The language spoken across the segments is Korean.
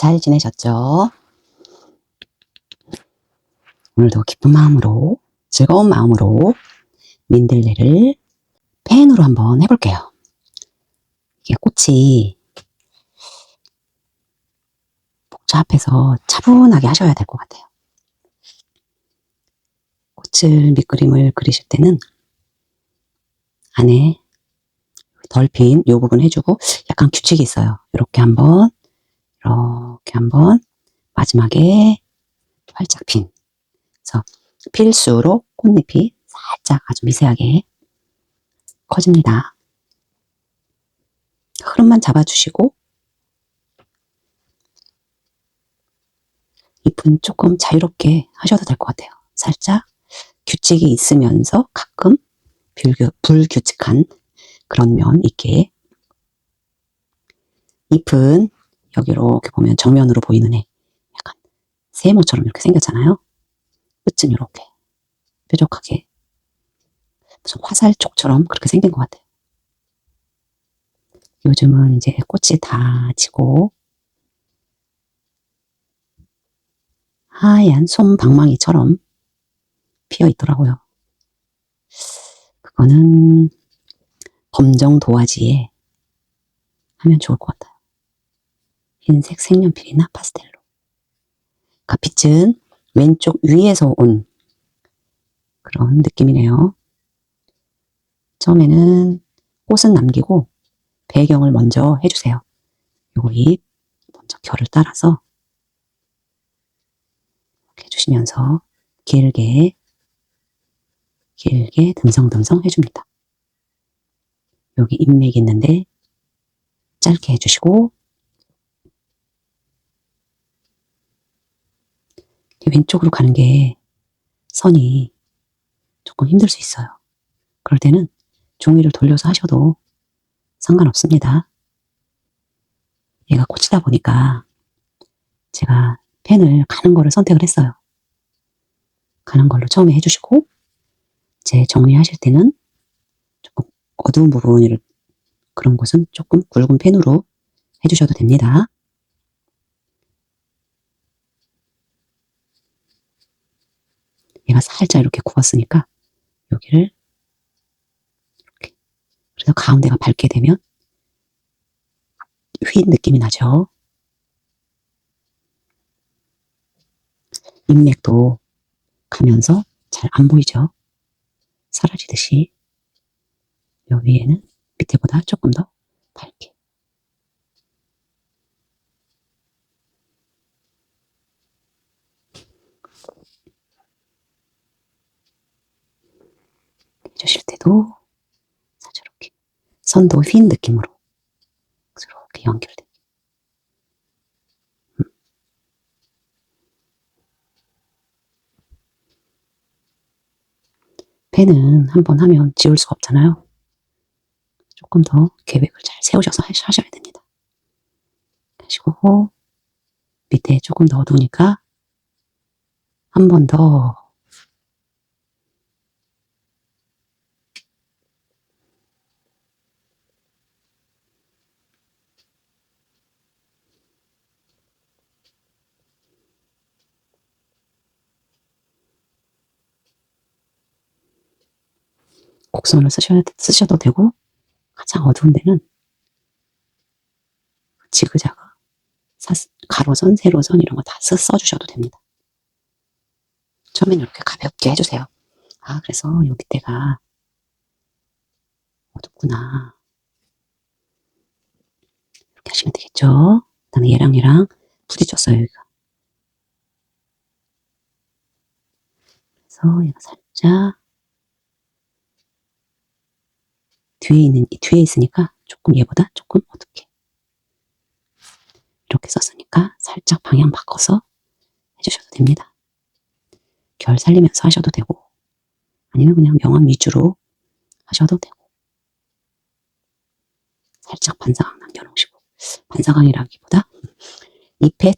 잘 지내셨죠? 오늘도 기쁜 마음으로, 즐거운 마음으로 민들레를 펜으로 한번 해볼게요. 이게 꽃이 복잡해서 차분하게 하셔야 될 것 같아요. 꽃을 밑그림을 그리실 때는 안에 덜 핀 이 부분 해주고 약간 규칙이 있어요. 이렇게 한번, 마지막에 활짝 핀. 그래서 필수록 꽃잎이 살짝 아주 미세하게 커집니다. 흐름만 잡아주시고 잎은 조금 자유롭게 하셔도 될 것 같아요. 살짝 규칙이 있으면서 가끔 불규칙한 그런 면 있게. 잎은 여기 이렇게 보면 정면으로 보이는 애 약간 세모처럼 이렇게 생겼잖아요. 끝은 이렇게 뾰족하게 무슨 화살촉처럼 그렇게 생긴 것 같아요. 요즘은 이제 꽃이 다 지고 하얀 솜방망이처럼 피어 있더라고요. 그거는 검정 도화지에 하면 좋을 것 같아요. 흰색 색연필이나 파스텔로. 그러니까 빛은 왼쪽 위에서 온 그런 느낌이네요. 처음에는 꽃은 남기고 배경을 먼저 해주세요. 요거 잎 먼저 결을 따라서 이렇게 해주시면서 길게 듬성듬성 해줍니다. 여기 잎맥이 있는데 짧게 해주시고 왼쪽으로 가는 게 선이 조금 힘들 수 있어요. 그럴 때는 종이를 돌려서 하셔도 상관없습니다. 얘가 꽃이다 보니까 제가 펜을 가는 거를 선택을 했어요. 가는 걸로 처음에 해주시고 이제 정리하실 때는 조금 어두운 부분을 그런 곳은 조금 굵은 펜으로 해주셔도 됩니다. 얘가 살짝 이렇게 굽었으니까 여기를 이렇게, 그래서 가운데가 밝게 되면 휜 느낌이 나죠. 잎맥도 가면서 잘 안 보이죠. 사라지듯이 여기에는 밑에보다 조금 더 밝게. 해주실 때도 살짝 이렇게 선도 휜 느낌으로 이렇게 연결돼. 펜은 한번 하면 지울 수가 없잖아요. 조금 더 계획을 잘 세우셔서 하셔야 됩니다. 하시고 밑에 조금 더 어두우니까 한 번 더 곡선을 쓰셔도 되고 가장 어두운 데는 지그자그 가로선, 세로선 이런 거 다 써주셔도 됩니다. 처음엔 이렇게 가볍게 해주세요. 아, 그래서 요 밑에가 어둡구나. 이렇게 하시면 되겠죠. 그다음에 얘랑 부딪혔어요, 여기가. 그래서 얘가 살짝 뒤에 있으니까 조금 얘보다 조금 어둡게. 이렇게 썼으니까 살짝 방향 바꿔서 해주셔도 됩니다. 결 살리면서 하셔도 되고 아니면 그냥 명암 위주로 하셔도 되고 살짝 반사광 남겨놓으시고 반사광이라기보다 잎의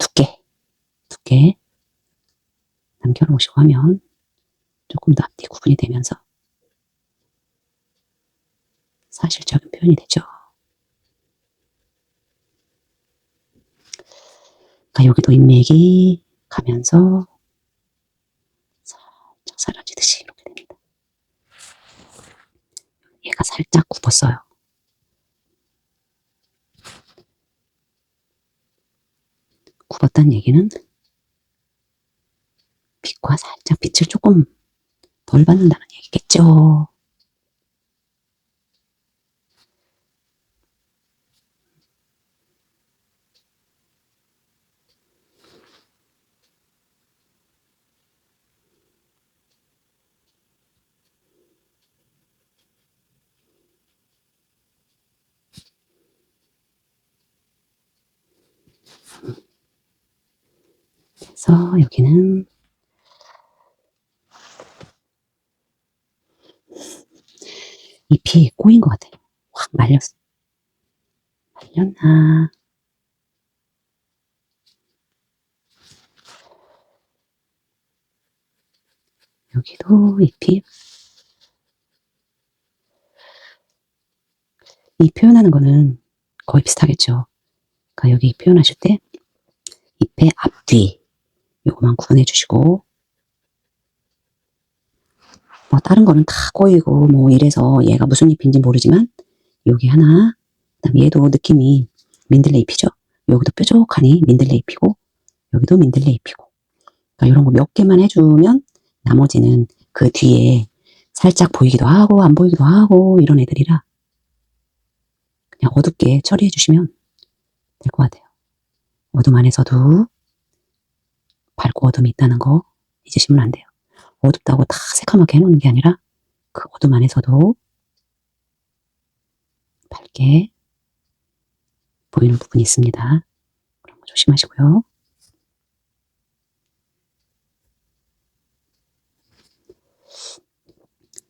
두께 남겨놓으시고 하면 조금 더 앞뒤 구분이 되면서 사실적인 표현이 되죠. 그러니까 여기도 인맥이 가면서 살짝 사라지듯이 이렇게 됩니다. 얘가 살짝 굽었어요. 굽었다는 얘기는 빛과 살짝 빛을 조금 덜 받는다는 얘기겠죠. 그래서 여기는 잎이 꼬인 것 같아요. 확 말렸어. 말렸나? 여기도 잎이, 이 표현하는 거는 거의 비슷하겠죠. 그러니까 여기 표현하실 때 잎의 앞뒤 요거만 구분해 주시고, 뭐 다른 거는 다 꼬이고 뭐 이래서 얘가 무슨 잎인지 모르지만 여기 하나, 그다음 얘도 느낌이 민들레 잎이죠. 여기도 뾰족하니 민들레 잎이고 여기도 민들레 잎이고, 그러니까 이런 거 몇 개만 해주면 나머지는 그 뒤에 살짝 보이기도 하고 안 보이기도 하고 이런 애들이라 그냥 어둡게 처리해 주시면 될 것 같아요. 어둠 안에서도 밝고 어둠이 있다는 거 잊으시면 안 돼요. 어둡다고 다 새까맣게 해놓는 게 아니라 그 어둠 안에서도 밝게 보이는 부분이 있습니다. 그런 거 조심하시고요.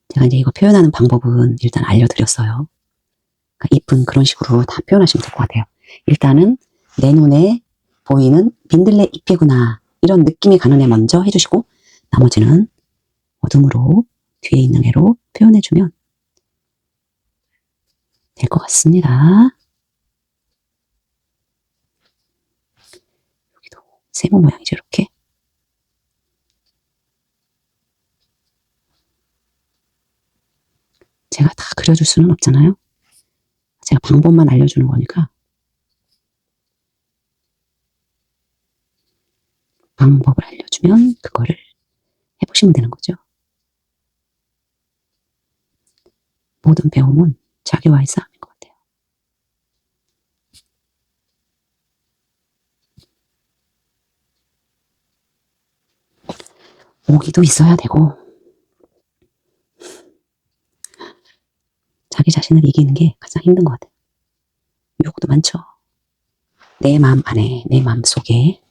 제가 이제 이거 표현하는 방법은 일단 알려드렸어요. 그러니까 잎은 그런 식으로 다 표현하시면 될 것 같아요. 일단은 내 눈에 보이는 민들레 잎이구나 이런 느낌이 가는 애 먼저 해주시고 나머지는 어둠으로 뒤에 있는 애로 표현해주면 될 것 같습니다. 여기도 세모 모양이죠. 이렇게. 제가 다 그려줄 수는 없잖아요. 제가 방법만 알려주는 거니까 방법을 알려주면 그거를 해보시면 되는 거죠. 모든 배움은 자기와의 싸움인 것 같아요. 오기도 있어야 되고 자기 자신을 이기는 게 가장 힘든 것 같아요. 욕도 많죠. 내 마음 안에, 내 마음 속에.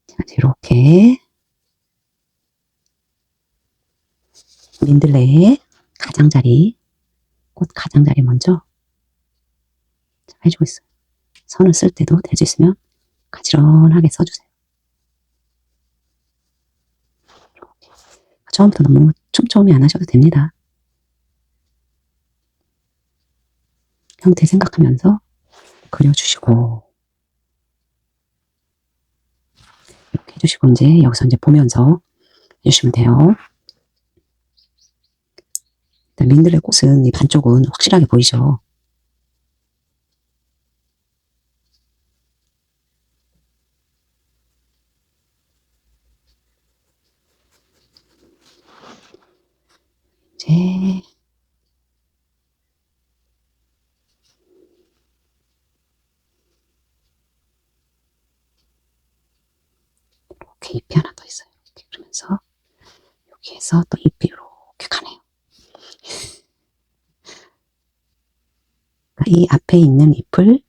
자, 이렇게 민들레의 가장자리, 꽃 가장자리 먼저 해주고 있어요. 선을 쓸 때도 될 수 있으면 가지런하게 써주세요. 이렇게. 처음부터 너무 촘촘히 안 하셔도 됩니다. 형태 생각하면서 그려주시고 이렇게 해주시고 이제 여기서 이제 보면서 해주시면 돼요. 일단 민들레 꽃은 이 반쪽은 확실하게 보이죠. 이제 이렇게 잎이 하나 더 있어요. 이렇게 그러면서 여기에서 또 잎이 이렇게 가네요. 이 앞에 있는 잎을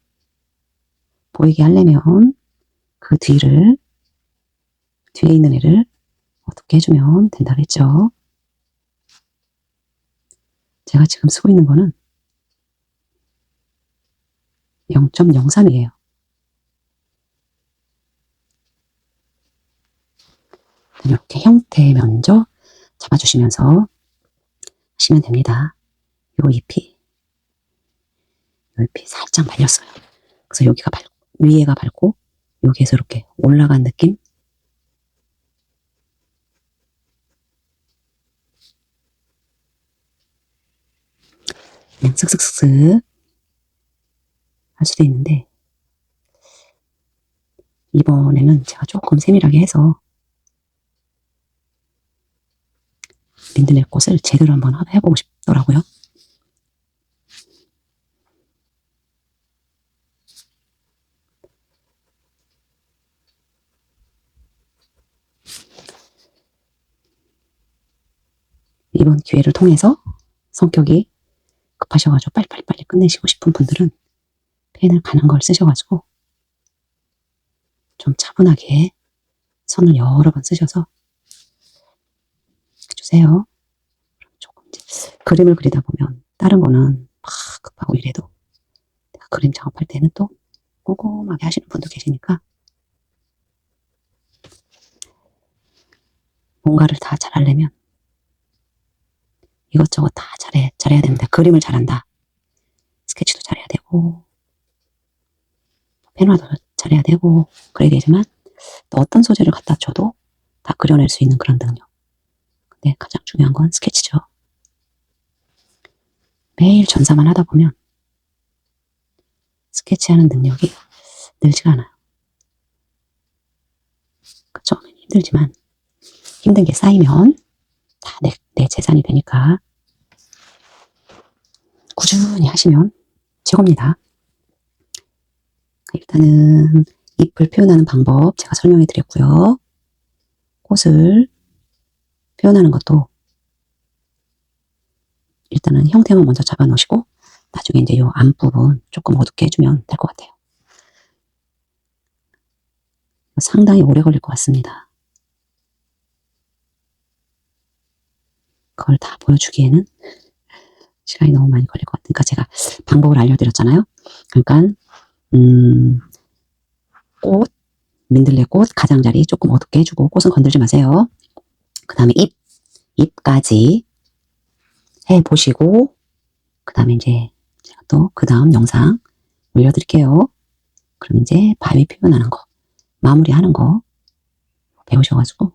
보이게 하려면 그 뒤에 있는 애를 어둡게 해주면 된다겠죠. 제가 지금 쓰고 있는 거는 0.03이에요. 이렇게 형태 먼저 잡아주시면서 하시면 됩니다. 요 잎이 살짝 말렸어요. 그래서 여기가 위에가 밝고 여기에서 이렇게 올라간 느낌. 그냥 쓱쓱쓱쓱 할 수도 있는데 이번에는 제가 조금 세밀하게 해서 민들레 꽃을 제대로 한번 해보고 싶더라고요. 이번 기회를 통해서 성격이 급하셔가지고 빨리빨리 끝내시고 싶은 분들은 펜을 가는 걸 쓰셔가지고 좀 차분하게 선을 여러 번 쓰셔서 해주세요. 조금 이제 그림을 그리다 보면 다른 거는 막 급하고 이래도 내가 그림 작업할 때는 또 꼼꼼하게 하시는 분도 계시니까 뭔가를 다 잘하려면 이것저것 다 잘해야 됩니다. 그림을 잘한다. 스케치도 잘해야 되고 펜화도 잘해야 되고 그래야 되지만 또 어떤 소재를 갖다 줘도 다 그려낼 수 있는 그런 능력. 근데 가장 중요한 건 스케치죠. 매일 전사만 하다 보면 스케치하는 능력이 늘지가 않아요. 처음엔 힘들지만 힘든 게 쌓이면 다 내 재산이 되니까 꾸준히 하시면 최고입니다. 일단은 잎을 표현하는 방법 제가 설명해 드렸고요. 꽃을 표현하는 것도 일단은 형태만 먼저 잡아 놓으시고 나중에 이제 요 앞부분 조금 어둡게 해주면 될 것 같아요. 상당히 오래 걸릴 것 같습니다. 그걸 다 보여주기에는 시간이 너무 많이 걸릴 것 같으니까 제가 방법을 알려드렸잖아요. 그러니까 꽃, 민들레꽃 가장자리 조금 어둡게 해주고 꽃은 건들지 마세요. 그 다음에 잎까지 해보시고 그 다음에 이제 제가 또 그 다음 영상 올려드릴게요. 그럼 이제 바위 표현하는 거 마무리하는 거 배우셔가지고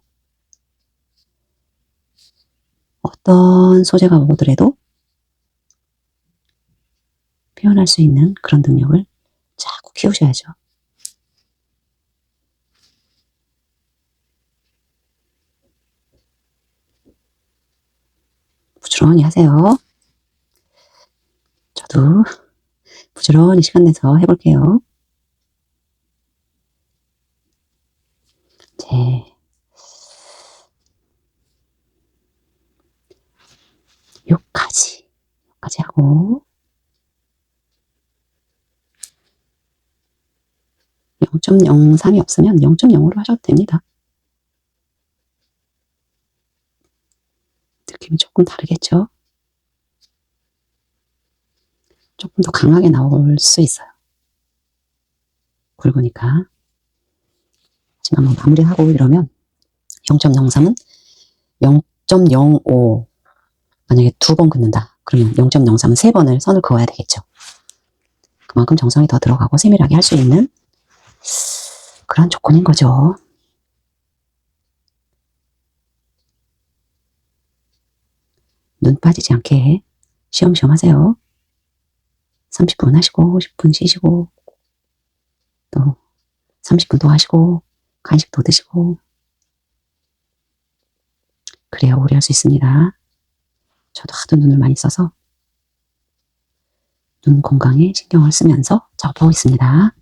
어떤 소재가 오더라도 표현할 수 있는 그런 능력을 자꾸 키우셔야죠. 부지런히 하세요. 저도 부지런히 시간 내서 해볼게요. 이제 여기까지 하고 0.03이 없으면 0.05로 하셔도 됩니다. 느낌이 조금 다르겠죠? 조금 더 강하게 나올 수 있어요. 굵으니까. 하지만 뭐 마무리하고 이러면 0.03은 0.05 만약에 2번 긋는다. 그러면 0.03은 3번을 선을 그어야 되겠죠. 그만큼 정성이 더 들어가고 세밀하게 할 수 있는 그런 조건인 거죠. 눈 빠지지 않게 쉬엄쉬엄 하세요. 30분 하시고 10분 쉬시고 또 30분 또 하시고 간식도 드시고 그래야 오래 할 수 있습니다. 저도 하도 눈을 많이 써서 눈 건강에 신경을 쓰면서 작업하고 있습니다.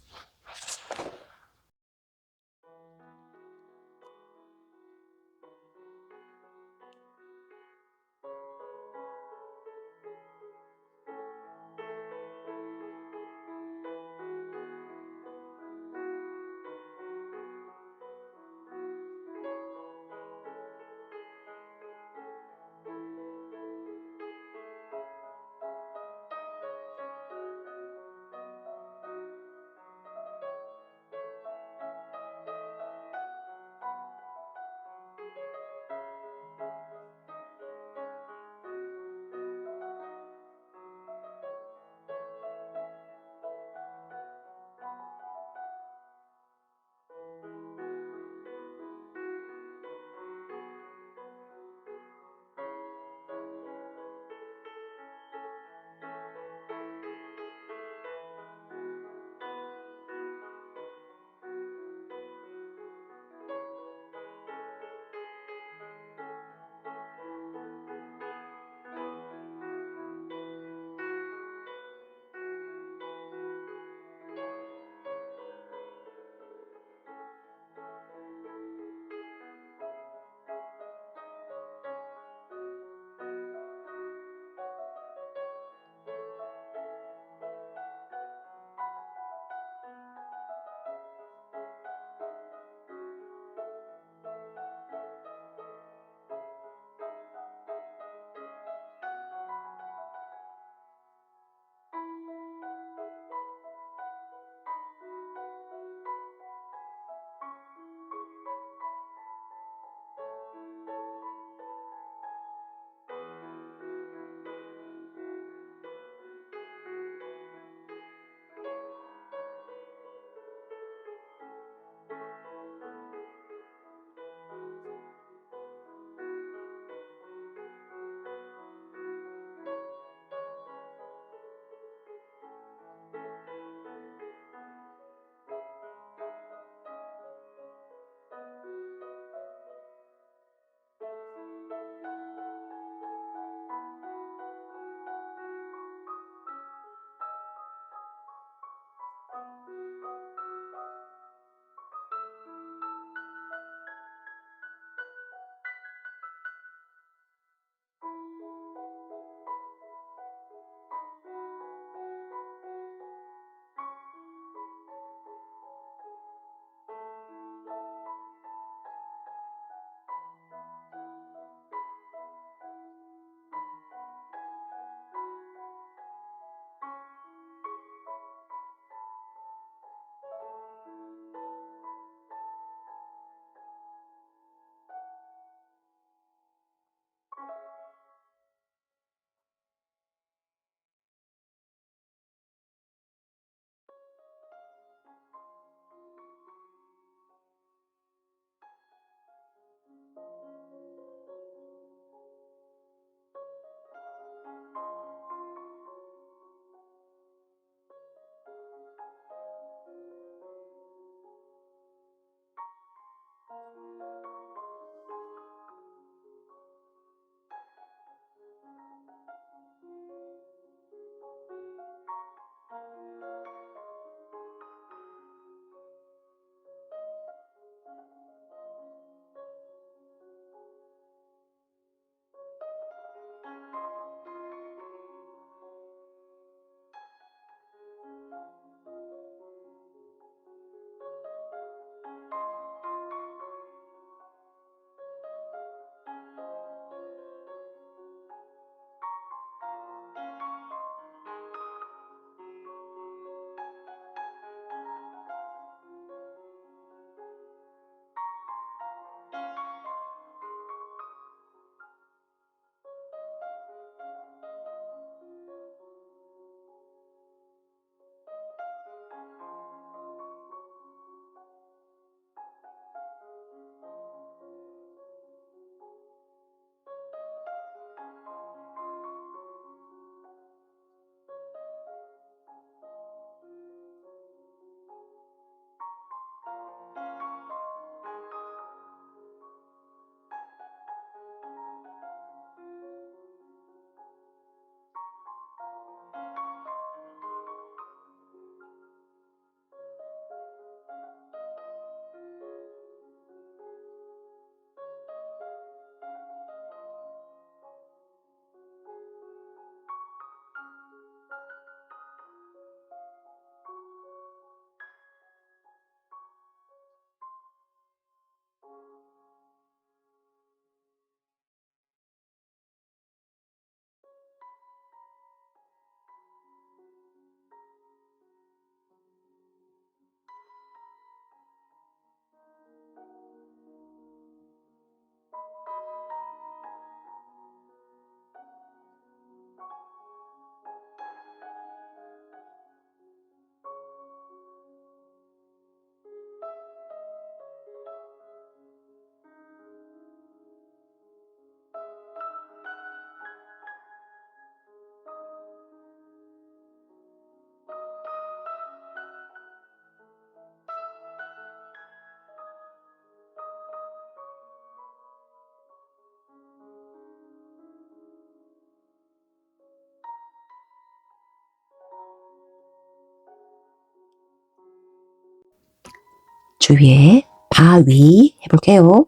주위에 바위 해볼게요.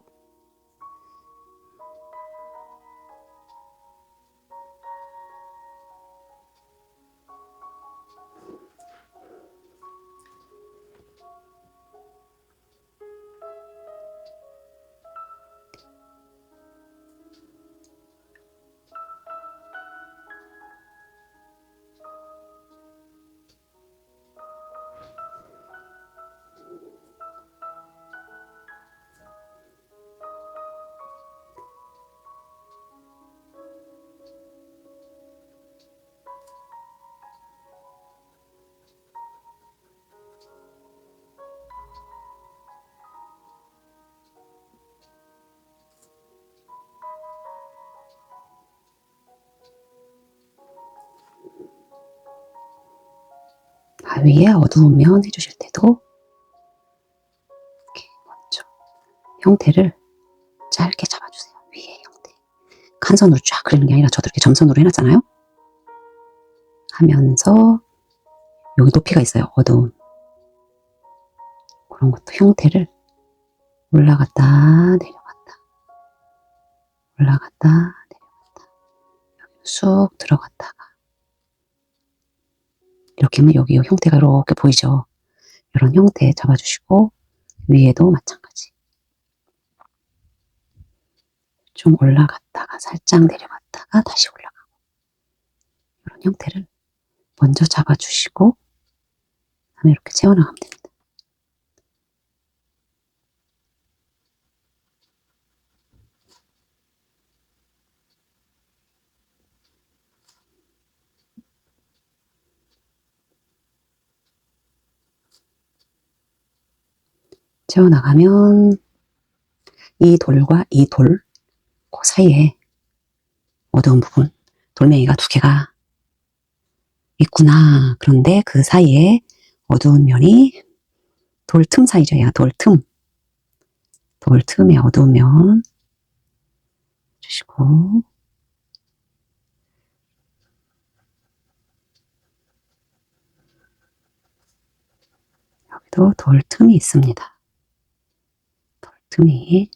바위에 어두우면 해주실 때도 이렇게 먼저 형태를 짧게 잡아주세요. 위에 형태. 한 선으로 쫙 그리는 게 아니라 저도 이렇게 점선으로 해놨잖아요. 하면서 여기 높이가 있어요. 어두움. 그런 것도 형태를 올라갔다 내려갔다 올라갔다 내려갔다 여기 쑥 들어갔다가 이렇게 하면 여기 형태가 이렇게 보이죠. 이런 형태 잡아주시고 위에도 마찬가지 좀 올라갔다가 살짝 내려갔다가 다시 올라가고 이런 형태를 먼저 잡아주시고 다음에 이렇게 채워나가면 됩니다. 채워나가면 이 돌과 이 돌, 그 사이에 어두운 부분, 돌멩이가 두 개가 있구나. 그런데 그 사이에 어두운 면이 돌 틈 사이죠. 얘가 돌 틈. 돌 틈에 어두운 면 주시고 여기도 돌 틈이 있습니다. 돌 틈이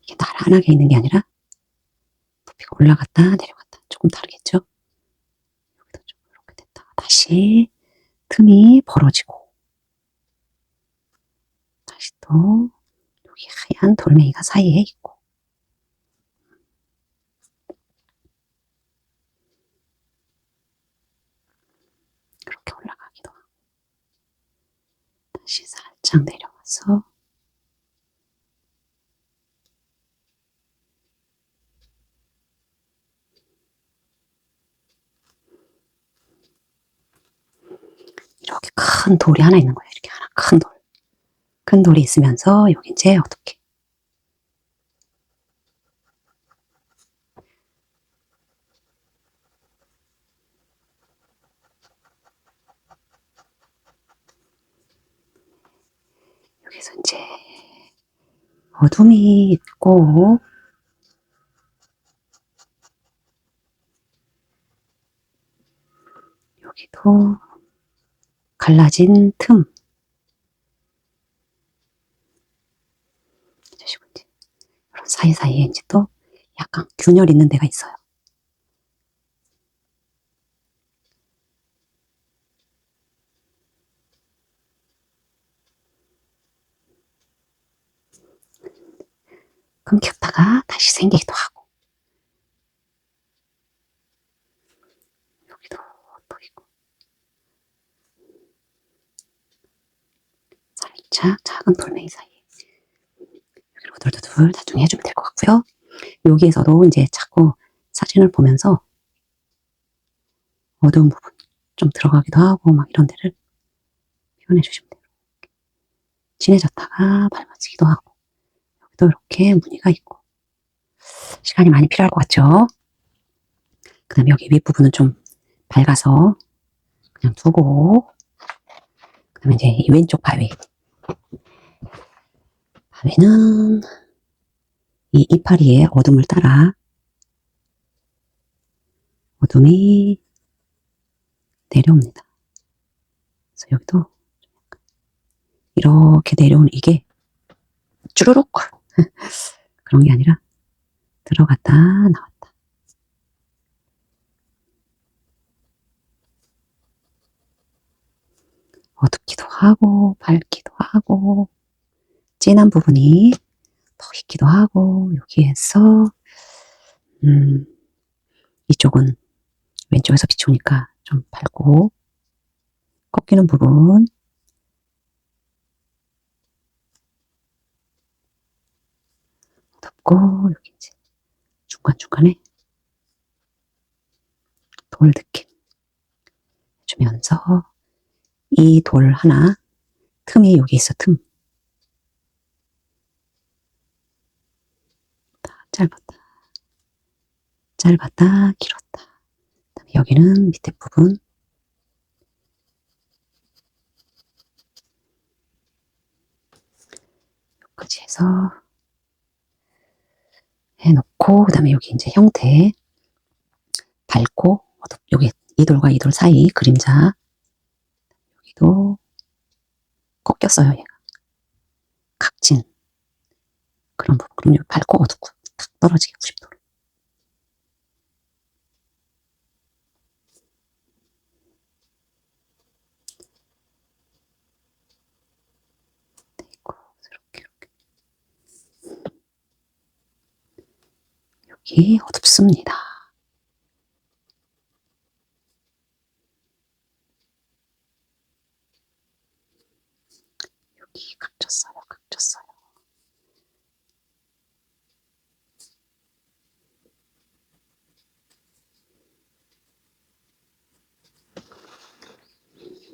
이게 나란하게 있는 게 아니라 높이가 올라갔다 내려갔다 조금 다르겠죠? 여기도 좀 이렇게 됐다가 다시 틈이 벌어지고 다시 또 여기 하얀 돌멩이가 사이에 있고 그렇게 올라가기도 하고 다시 살짝 내려와서 이렇게 큰 돌이 하나 있는 거예요. 이렇게 하나 큰 돌. 큰 돌이 있으면서 여기 이제 어떻게 여기서 이제 어둠이 있고 여기도 갈라진 틈 주시고 이제 이런 사이사이에 이제 또 약간 균열 있는 데가 있어요. 끊겼다가 다시 생기기도 하고 여기도 또 있고 살짝 작은 돌멩이 사이에 여기로 둘둘둘 나중에 해주면 될 것 같고요. 여기에서도 이제 자꾸 사진을 보면서 어두운 부분 좀 들어가기도 하고 막 이런 데를 표현해 주시면 돼요. 진해졌다가 밝아지기도 하고 여기도 이렇게 무늬가 있고 시간이 많이 필요할 것 같죠? 그 다음에 여기 윗부분은 좀 밝아서 그냥 두고 그 다음에 이제 이 왼쪽 바위 바위는 이 이파리의 어둠을 따라 어둠이 내려옵니다. 그래서 여기도 이렇게 내려오는 이게 쭈루룩 그런 게 아니라 들어갔다 나왔다. 어둡기도 하고 밝기도 하고 진한 부분이 더 있기도 하고 여기에서 이쪽은 왼쪽에서 비추니까 좀 밝고 꺾이는 부분 어둡고 여기 이제 중간중간에 돌 느낌 주면서 이 돌 하나 틈이 여기 있어. 틈 짧았다 짧았다 길었다. 그다음에 여기는 밑에 부분 여기까지 해서 해놓고 그다음에 여기 이제 형태 밝고 여기 이 돌과 이 돌 사이 그림자 여기도 꺾였어요. 얘가 각진 그런 부분. 그럼 여기 밝고 어둡고 탁 떨어지게 90도로 되고 이렇게 여기 어둡습니다. 여기 각졌어요. 각졌어요.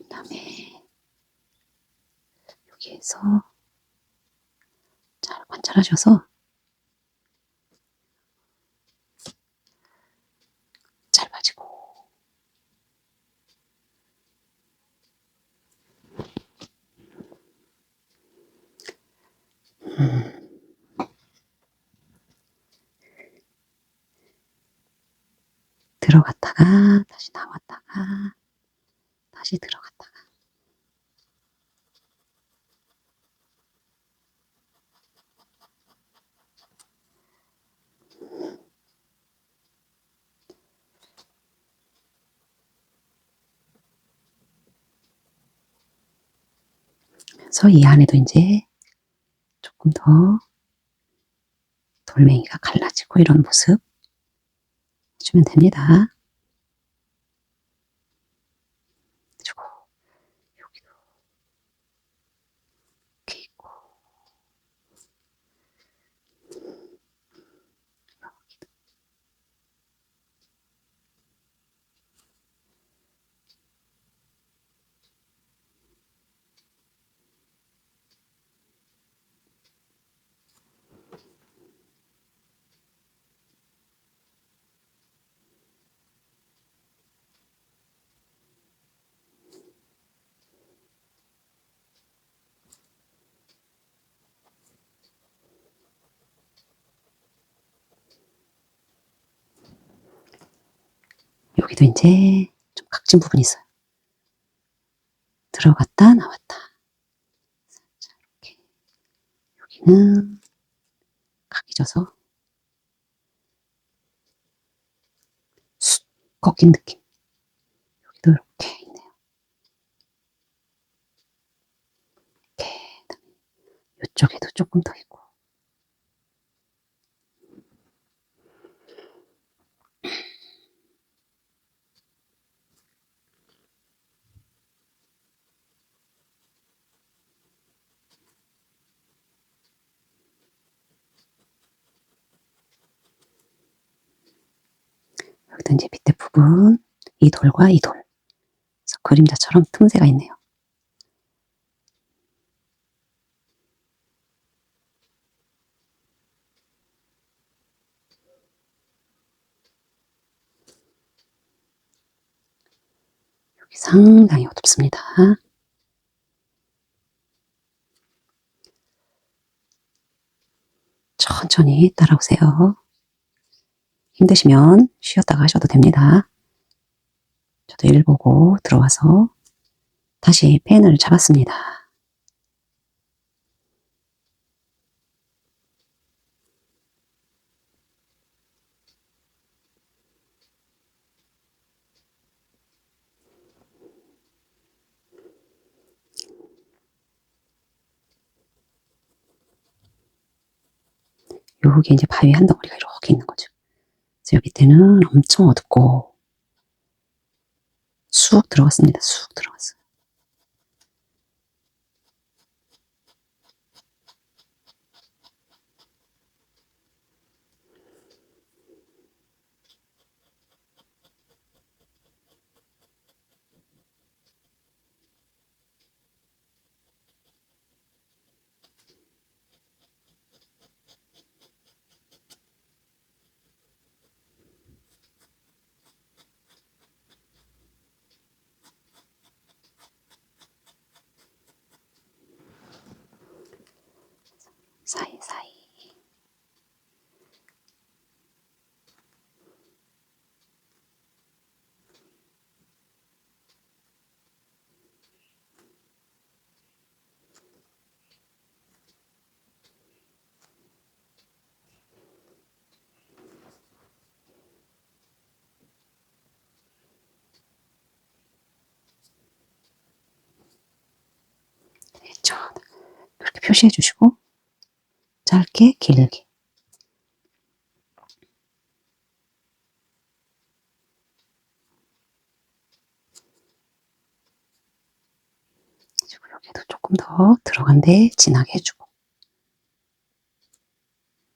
그다음에 여기에서 잘 관찰하셔서 짧아지고 들어갔다가 다시 나왔다가 다시 들어갔다가 그래서 이 안에도 이제 조금 더 돌멩이가 갈라지고 이런 모습 주면 됩니다. 그리고 여기도 이렇게 있고 여기도 여기도 이제 좀 각진 부분이 있어요. 들어갔다 나왔다. 자, 이렇게 여기는 각이 져서 쑥 꺾인 느낌. 여기도 이렇게 있네요. 이렇게 이쪽에도 조금 더 있고 여기도 이제 밑에 부분 이 돌과 이 돌 그림자처럼 틈새가 있네요. 여기 상당히 어둡습니다. 천천히 따라오세요. 힘드시면 쉬었다가 하셔도 됩니다. 저도 일 보고 들어와서 다시 펜을 잡았습니다. 요게 이제 바위 한 덩어리가 이렇게 있는 거죠. 그래서 여기 밑에는 엄청 어둡고 쑥 들어갔습니다. 쑥 들어갔어요. 사이사이. 그렇죠. 이렇게 표시해 주시고 짧게 길게. 그리고 여기도 조금 더 들어간 데 진하게 해주고.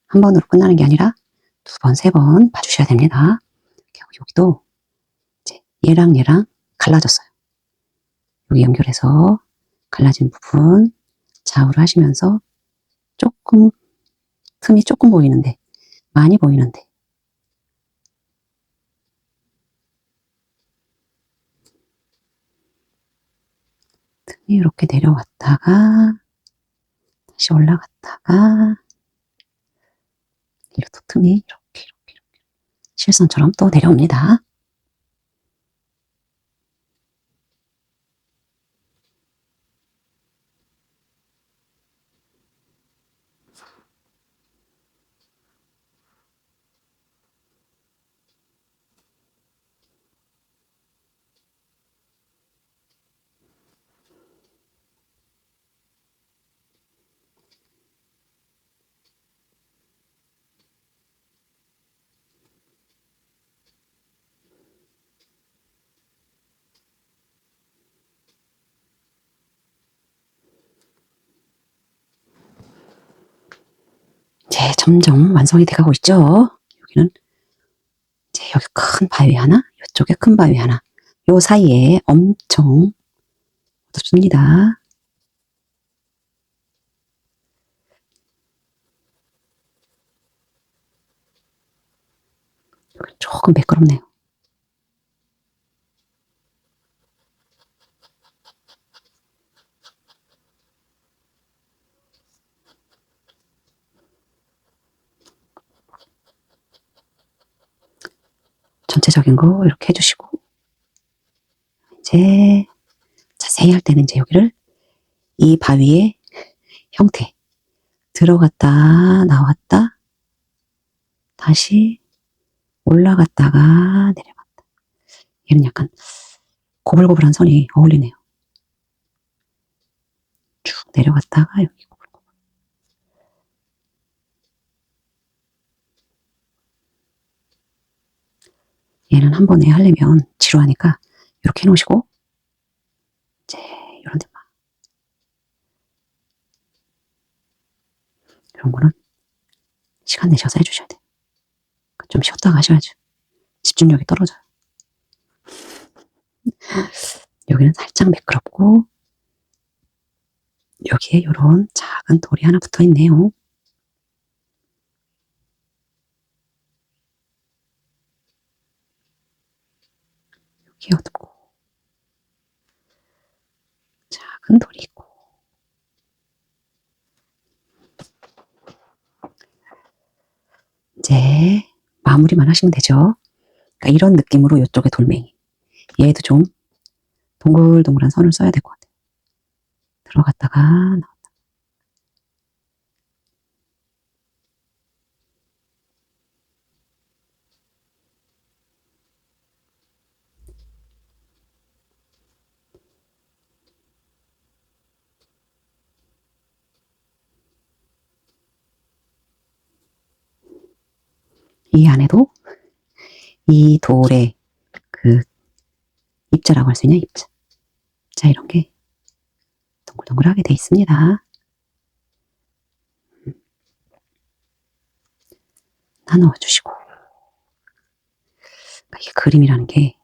한 번으로 끝나는 게 아니라 2번, 3번 봐주셔야 됩니다. 여기도 이제 얘랑 얘랑 갈라졌어요. 여기 연결해서 갈라진 부분 좌우로 하시면서 조금 틈이 조금 보이는데 많이 보이는데 틈이 이렇게 내려왔다가 다시 올라갔다가 이렇게 틈이 이렇게 실선처럼 또 내려옵니다. 이제 점점 완성이 돼가고 있죠. 여기는 이제 여기 큰 바위 하나, 이쪽에 큰 바위 하나, 요 사이에 엄청 어둡습니다. 여기 조금 매끄럽네요. 전체적인 거 이렇게 해주시고 이제 자세히 할 때는 이제 여기를 이 바위의 형태 들어갔다 나왔다 다시 올라갔다가 내려갔다. 얘는 약간 고불고불한 선이 어울리네요. 쭉 내려갔다가 여기 고불고불. 얘는 한 번에 하려면 지루하니까 이렇게 해놓으시고 이제 이런 데만 이런 거는 시간 내셔서 해주셔야 돼요. 좀 쉬었다가 하셔야죠. 집중력이 떨어져요. 여기는 살짝 매끄럽고 여기에 이런 작은 돌이 하나 붙어 있네요. 여기 어둡고 작은 돌이 있고 이제 마무리만 하시면 되죠. 그러니까 이런 느낌으로 이쪽에 돌멩이 얘도 좀 동글동글한 선을 써야 될 것 같아요. 들어갔다가 나왔다. 이 안에도 이 돌의 그 입자라고 할 수 있냐, 입자. 자, 이런 게 동글동글하게 돼 있습니다. 나눠주시고. 그러니까 이게 그림이라는 게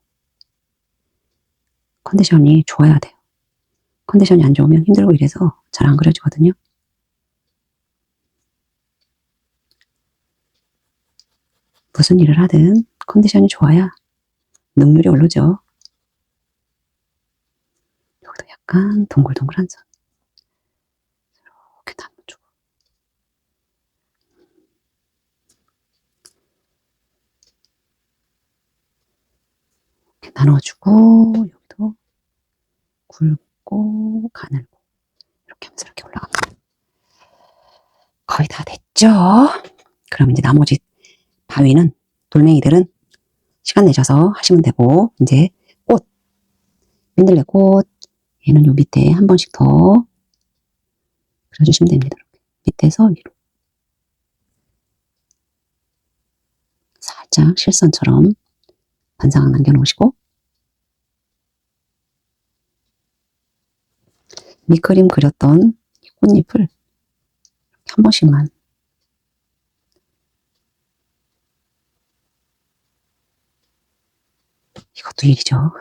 컨디션이 좋아야 돼요. 컨디션이 안 좋으면 힘들고 이래서 잘 안 그려지거든요. 무슨 일을 하든 컨디션이 좋아야 능률이 오르죠. 여기도 약간 동글동글한 선. 이렇게 나눠주고. 이렇게 나눠주고, 여기도 굵고, 가늘고. 이렇게 하면서 이렇게 올라갑니다. 거의 다 됐죠? 그럼 이제 나머지 바위는, 돌멩이들은 시간 내셔서 하시면 되고, 이제 꽃, 민들레 꽃, 얘는 요 밑에 한 번씩 더 그려주시면 됩니다. 이렇게. 밑에서 위로. 살짝 실선처럼 반사각 남겨놓으시고, 밑그림 그렸던 이 꽃잎을 한 번씩만 이것도 일이죠.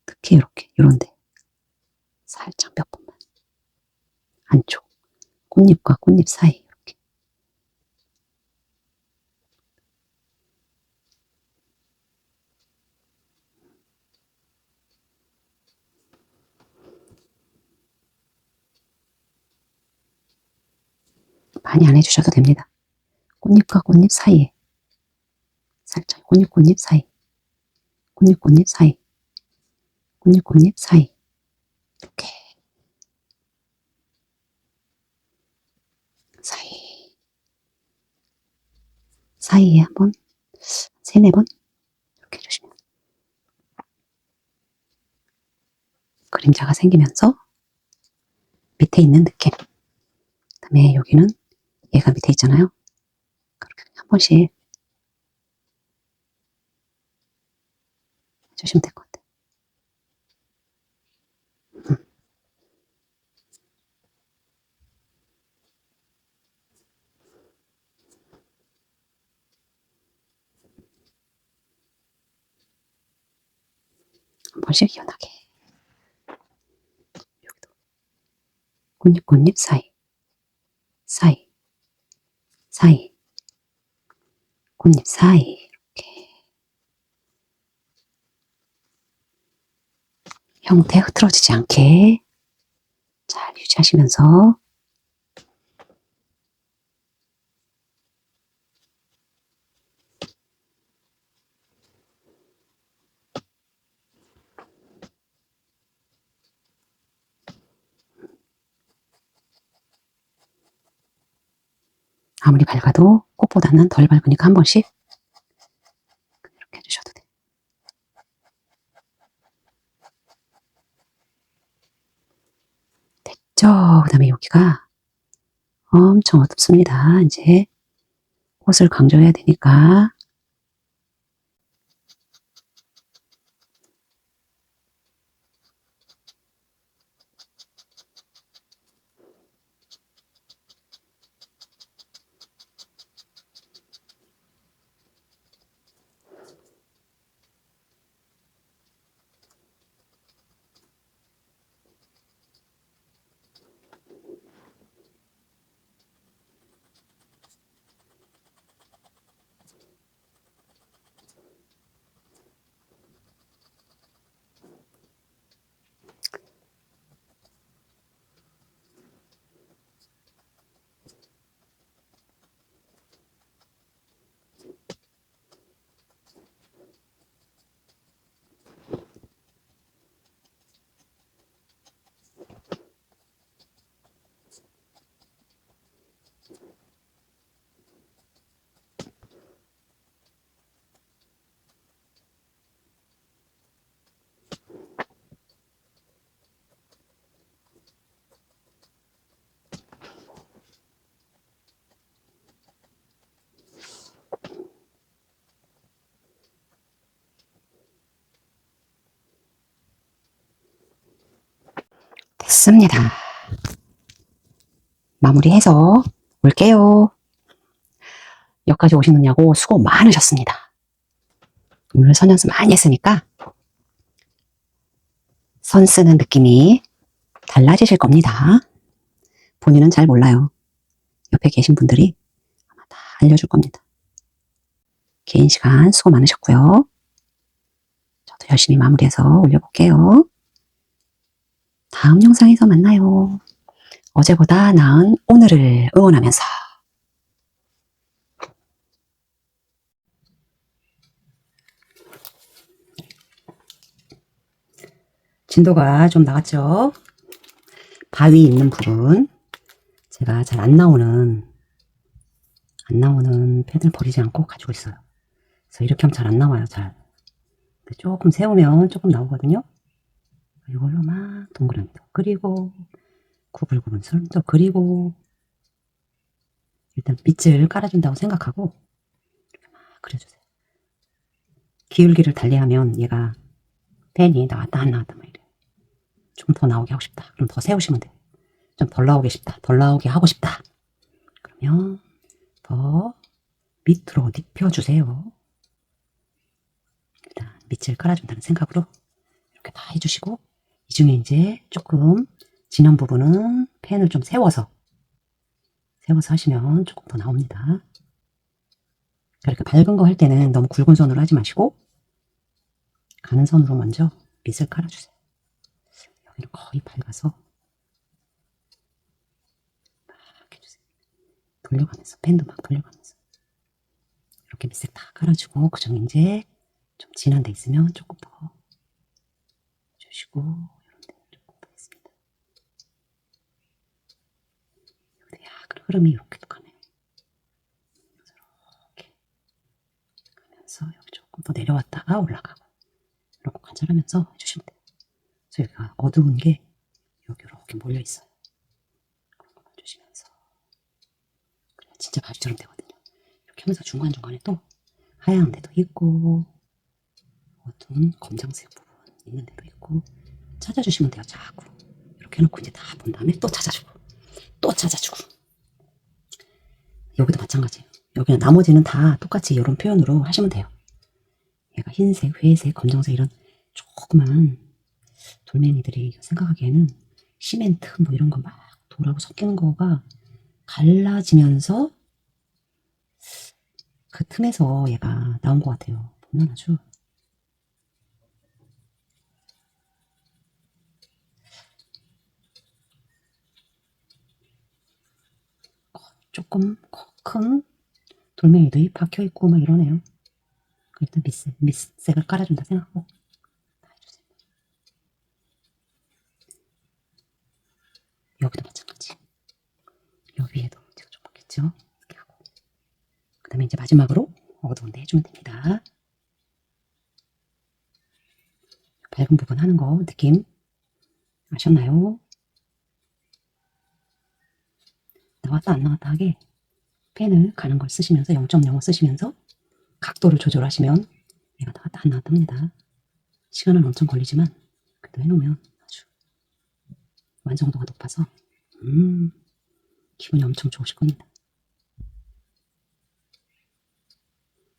특히 이렇게 요런데 살짝 몇 번만 안쪽 꽃잎과 꽃잎 사이 이렇게 많이 안 해주셔도 됩니다. 꽃잎과 꽃잎 사이에 살짝 꽃잎 사이 꽃잎 사이 꽃잎 사이 이렇게 사이에 한번 3-4번 이렇게 해주시면 그림자가 생기면서 밑에 있는 느낌. 그 다음에 여기는 얘가 밑에 있잖아요. 그렇게 한 번씩 해주시면 될 것 같아요. 한 번씩 연하게. 여기도 꽃잎 사이 꽃잎 사이 이렇게 형태 흐트러지지 않게 잘 유지하시면서 아무리 밝아도 꽃보다는 덜 밝으니까 한 번씩 이렇게 해주셔도 돼요. 됐죠? 그 다음에 여기가 엄청 어둡습니다. 이제 꽃을 강조해야 되니까 좋습니다. 마무리해서 올게요. 여기까지 오시느냐고 수고 많으셨습니다. 오늘 선 연습 많이 했으니까 선 쓰는 느낌이 달라지실 겁니다. 본인은 잘 몰라요. 옆에 계신 분들이 아마 다 알려줄 겁니다. 개인 시간 수고 많으셨고요. 저도 열심히 마무리해서 올려볼게요. 다음 영상에서 만나요. 어제보다 나은 오늘을 응원하면서. 진도가 좀 나갔죠? 바위 있는 부분, 제가 잘 안 나오는 펜을 버리지 않고 가지고 있어요. 그래서 이렇게 하면 잘 안 나와요, 잘. 조금 세우면 조금 나오거든요. 이걸로 막 동그라미도 그리고 구불구분 선도 그리고 일단 밑을 깔아준다고 생각하고 이렇게 막 그려주세요. 기울기를 달리하면 얘가 펜이 나왔다 안 나왔다 막 이래요. 좀 더 나오게 하고 싶다. 그럼 더 세우시면 돼요. 좀 덜 나오게 싶다. 덜 나오게 하고 싶다. 그러면 더 밑으로 눕혀주세요. 일단 밑을 깔아준다는 생각으로 이렇게 다 해주시고 이 중에 이제 조금 진한 부분은 펜을 좀 세워서 하시면 조금 더 나옵니다. 그러니까 밝은 거 할 때는 너무 굵은 선으로 하지 마시고 가는 선으로 먼저 밑을 깔아주세요. 여기는 거의 밝아서 막 해주세요. 돌려가면서 펜도 막 돌려가면서 이렇게 밑을 다 깔아주고 그중 이제 좀 진한 데 있으면 조금 더 주시고 이런 데 조금 더 있습니다. 여기도 약간 흐름이 이렇게도 가네요. 이렇게 가면서 여기 조금 더 내려왔다가 올라가고 이렇게 관찰하면서 해주시면 돼요. 그래서 여기가 어두운 게 여기 이렇게 몰려 있어요. 그런 거 봐주시면서 그래야 진짜 바위처럼 되거든요. 이렇게 하면서 중간중간에 또 하얀 데도 있고 어두운 검정색 부분 있는 데도 있고 찾아주시면 돼요. 자꾸 이렇게 해놓고 이제 다 본 다음에 또 찾아주고 또 찾아주고 여기도 마찬가지예요. 여기는 나머지는 다 똑같이 이런 표현으로 하시면 돼요. 얘가 흰색, 회색, 검정색 이런 조그만 돌멩이들이 생각하기에는 시멘트 뭐 이런 거 막 돌하고 섞이는 거가 갈라지면서 그 틈에서 얘가 나온 것 같아요. 보면 아주 조금 큰 돌멩이들이 박혀있고 막 이러네요. 일단 밑색을 깔아준다 생각하고 다 해주세요. 여기도 마찬가지. 여기 위에도 제가 좀 박혔죠? 이렇게 하고 그 다음에 이제 마지막으로 어두운 데 해주면 됩니다. 밝은 부분 하는 거 느낌 아셨나요? 나왔다 안 나왔다 하게 펜을 가는 걸 쓰시면서 0.05 쓰시면서 각도를 조절하시면 얘가 나왔다 안 나왔다 합니다. 시간은 엄청 걸리지만 그래도 해놓으면 아주 완성도가 높아서 기분이 엄청 좋으실 겁니다.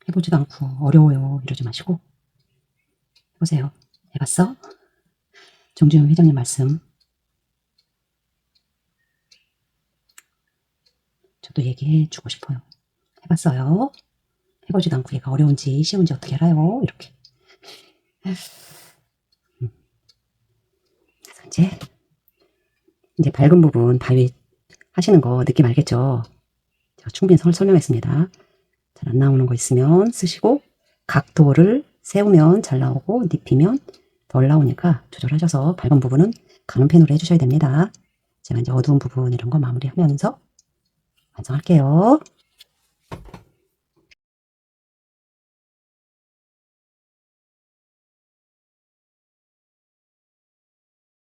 해보지도 않고 어려워요 이러지 마시고 해보세요. 해봤어? 정주영 회장님 말씀 저도 얘기해 주고 싶어요. 해봤어요. 해보지도 않고 얘가 어려운지 쉬운지 어떻게 알아요? 이렇게. 그래서 이제 밝은 부분 바위 하시는 거 느낌 알겠죠? 제가 충분히 설명했습니다. 잘 안 나오는 거 있으면 쓰시고 각도를 세우면 잘 나오고 눕히면 덜 나오니까 조절하셔서 밝은 부분은 가는 펜으로 해주셔야 됩니다. 제가 이제 어두운 부분 이런 거 마무리하면서 완성할게요.